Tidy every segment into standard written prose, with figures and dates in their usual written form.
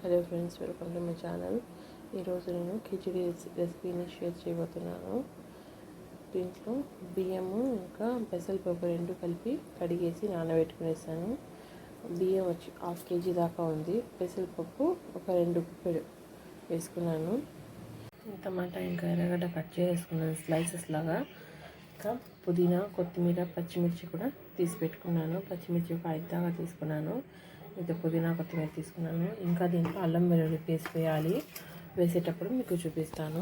Hello friends, welcome to my channel. ఈరోజు నేను కిచిడి రెసిపీని షేర్ చేయబోతున్నాను. దీంట్లో బియ్యము ఇంకా పెసరపప్పు రెండు కలిపి కడిగేసి నానబెట్టుకునేసాను. బియ్యం వచ్చి 1/2 kg దాకా ఉంది. పెసరపప్పు ఒక 2 గుప్పెడు వేసుకున్నాను. టమాటా ఇంకా ఎర్రగడ్డ కట్ చేసుకున్నాను స్లైసెస్ లాగా. ఇంకా పుదీనా, కొత్తిమీర, పచ్చిమిర్చి కూడా తీసి పెట్టుకున్నాను. పచ్చిమిర్చి ఒక 5 దాకా తీసుకున్నాను. ఇది పుదీనా, కొత్తిమీర తీసుకున్నాను. ఇంకా దీంట్లో అల్లం వెల్లుల్లి పేస్ట్ వేయాలి. వేసేటప్పుడు మీకు చూపిస్తాను.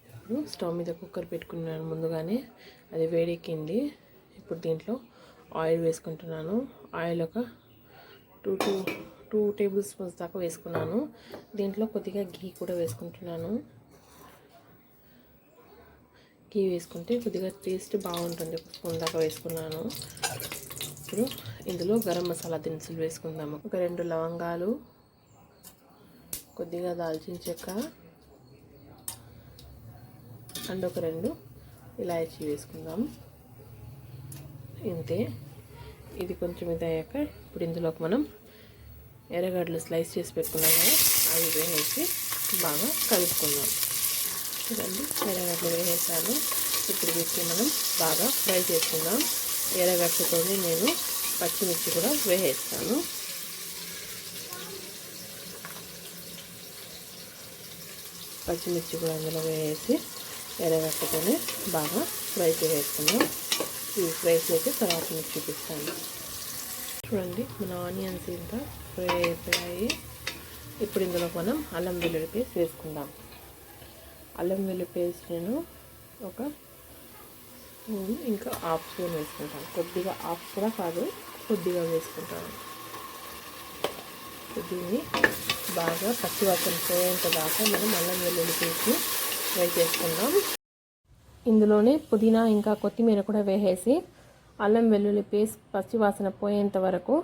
ఇప్పుడు స్టవ్ మీద కుక్కర్ పెట్టుకున్నాను ముందుగానే, అది వేడెక్కింది. ఇప్పుడు దీంట్లో ఆయిల్ వేసుకుంటున్నాను. ఆయిల్ ఒక 2 టేబుల్ స్పూన్స్ దాకా వేసుకున్నాను. దీంట్లో కొద్దిగా గీ కూడా వేసుకుంటున్నాను. గీ వేసుకుంటే కొద్దిగా టేస్ట్ బాగుంటుంది. 1 స్పూన్ దాకా వేసుకున్నాను. ఇప్పుడు ఇందులో గరం మసాలా దినుసులు వేసుకుందాము. ఒక 2 లవంగాలు, కొద్దిగా దాల్చిన చెక్క అండ్ ఒక 2 ఇలాచీ వేసుకుందాం. ఇంతే. ఇది కొంచెం ఇదయ్యాక ఇప్పుడు ఇందులోకి మనం ఎర్రగడ్డలు స్లైస్ చేసి పెట్టుకున్నాం కదా, అవి వేసి బాగా కలుపుకుందాం. చూడండి, ఎర్రగడ్డలు వేసేసాను. ఇప్పుడు వీటిని మనం బాగా ఫ్రై చేసుకుందాం. ఎర్రగడ్డతో నేను పచ్చిమిర్చి కూడా వేసేస్తాను. పచ్చిమిర్చి కూడా అందులో వేసి ఎర్రగడ్డతోనే బాగా ఫ్రై చేసుకుందాం. ఇవి ఫ్రై చేసి తర్వాత మీకు చూపిస్తాను. చూడండి, మన ఆనియన్స్ ఇంకా ఫ్రై అయిపోయాయి. ఇప్పుడు ఇందులో మనం అల్లం వెల్లుల్లి పేస్ట్ వేసుకుందాం. అల్లం వెల్లుల్లి పేస్ట్ నేను ఒక ఇంకా 1/2 స్పూన్ వేసుకుంటాను. కొద్దిగా 1/2 కూడా కాదు, కొద్దిగా వేసుకుంటాను. దీన్ని బాగా పచ్చివాసన పోయేంత దాకా మనం అల్లం వెల్లుల్లి పేస్ట్ ఫ్రై చేసుకుందాం. ఇందులోనే పుదీనా ఇంకా కొత్తిమీర కూడా వేసేసి అల్లం వెల్లుల్లి పేస్ట్ పచ్చివాసన పోయేంత వరకు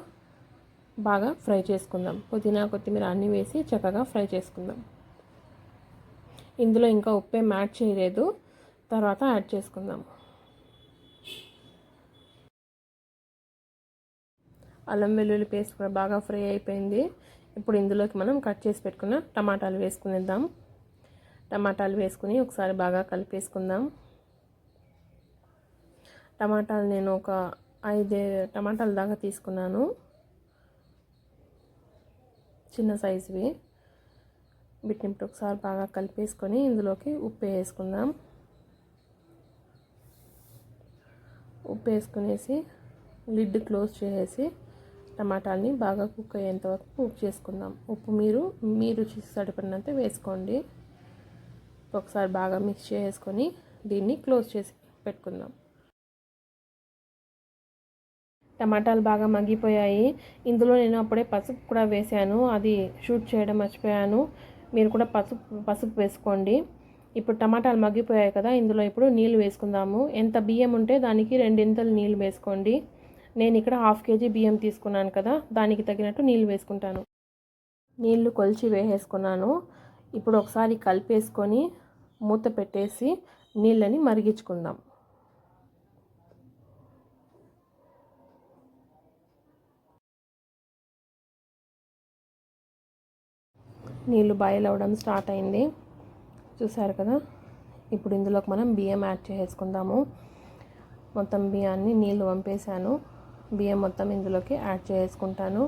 బాగా ఫ్రై చేసుకుందాం. పుదీనా, కొత్తిమీర అన్నీ వేసి చక్కగా ఫ్రై చేసుకుందాం. ఇందులో ఇంకా ఉప్పేం యాడ్ చేయలేదు, తర్వాత యాడ్ చేసుకుందాం. అల్లం వెల్లుల్లి పేస్ట్ కూడా బాగా ఫ్రై అయిపోయింది. ఇప్పుడు ఇందులోకి మనం కట్ చేసి పెట్టుకున్న టమాటాలు వేసుకునేద్దాం. టమాటాలు వేసుకుని ఒకసారి బాగా కలిపేసుకుందాం. టమాటాలు నేను ఒక 5 టమాటాల దాకా తీసుకున్నాను, చిన్న సైజువి. వీటిని ఇప్పుడు ఒకసారి బాగా కలిపేసుకొని ఇందులోకి ఉప్పు వేసుకుందాం. ఉప్పు వేసుకునేసి లిడ్ క్లోజ్ చేసేసి టమాటాలని బాగా కుక్ అయ్యేంత వరకు కుక్ చేసుకుందాం. ఉప్పు మీ రుచికి సరిపడినంత వేసుకోండి. ఒకసారి బాగా మిక్స్ చేసుకొని దీన్ని క్లోజ్ చేసి పెట్టుకుందాం. టమాటాలు బాగా మగ్గిపోయాయి. ఇందులో నేను అప్పుడే పసుపు కూడా వేసాను, అది షూట్ చేయడం మర్చిపోయాను. మీరు కూడా పసుపు వేసుకోండి. ఇప్పుడు టమాటాలు మగ్గిపోయాయి కదా, ఇందులో ఇప్పుడు నీళ్ళు వేసుకుందాము. ఎంత బియ్యం ఉంటే దానికి 2 నీళ్ళు వేసుకోండి. నేను ఇక్కడ 1/2 kg బియ్యం తీసుకున్నాను కదా, దానికి తగినట్టు నీళ్ళు వేసుకుంటాను. నీళ్లు కొలిచి వేసేసుకున్నాను. ఇప్పుడు ఒకసారి కలిపేసుకొని మూత పెట్టేసి నీళ్ళని మరిగించుకుందాం. నీళ్ళు బాయిల్ అవ్వడం స్టార్ట్ అయింది, చూసారు కదా. ఇప్పుడు ఇందులోకి మనం బియ్యం యాడ్ చేసుకుందాము. మొత్తం బియ్యాన్ని నీళ్ళు వంపేసాను. బియ్యం మొత్తం ఇందులోకి యాడ్ చేసుకుంటాను.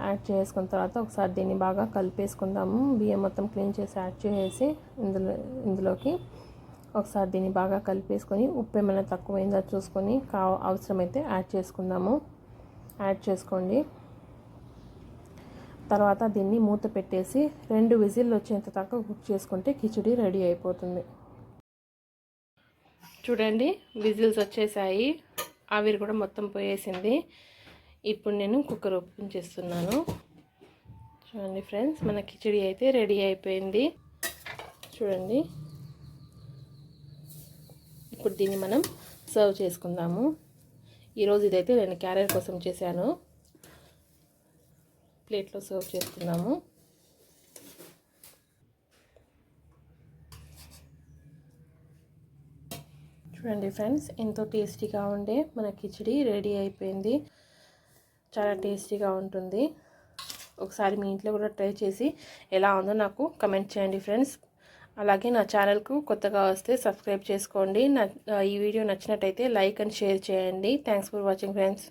యాడ్ చేసుకున్న తర్వాత ఒకసారి దీన్ని బాగా కలిపేసుకుందాము. బియ్యం మొత్తం క్లీన్ చేసి యాడ్ చేసి ఇందులోకి ఒకసారి దీన్ని బాగా కలిపేసుకొని ఉప్పు ఏమైనా తక్కువైందో చూసుకొని అవసరమైతే యాడ్ చేసుకుందాము. యాడ్ చేసుకోండి. తర్వాత దీన్ని మూత పెట్టేసి 2 విజిల్లు వచ్చేంత దాకా కుక్ చేసుకుంటే కిచిడి రెడీ అయిపోతుంది. చూడండి, విజిల్స్ వచ్చేసాయి, ఆవిరి కూడా మొత్తం పోయేసింది. ఇప్పుడు నేను కుక్కర్ ఓపెన్ చేస్తున్నాను. చూడండి ఫ్రెండ్స్, మన కిచిడి అయితే రెడీ అయిపోయింది. చూడండి, ఇప్పుడు దీన్ని మనం సర్వ్ చేసుకుందాము. ఈరోజు ఇదైతే నేను క్యారియర్ కోసం చేశాను. ప్లేట్లో సర్వ్ చేసుకుందాము. చూడండి ఫ్రెండ్స్, ఎంతో టేస్టీగా ఉండే మన కిచిడి రెడీ అయిపోయింది. చాలా టేస్టీగా ఉంటుంది. ఒకసారి మీ ఇంట్లో కూడా ట్రై చేసి ఎలా ఉందో నాకు కమెంట్ చేయండి ఫ్రెండ్స్. అలాగే నా ఛానల్కు కొత్తగా వస్తే సబ్స్క్రైబ్ చేసుకోండి. ఈ వీడియో నచ్చినట్టయితే లైక్ అండ్ షేర్ చేయండి. Thanks for watching friends.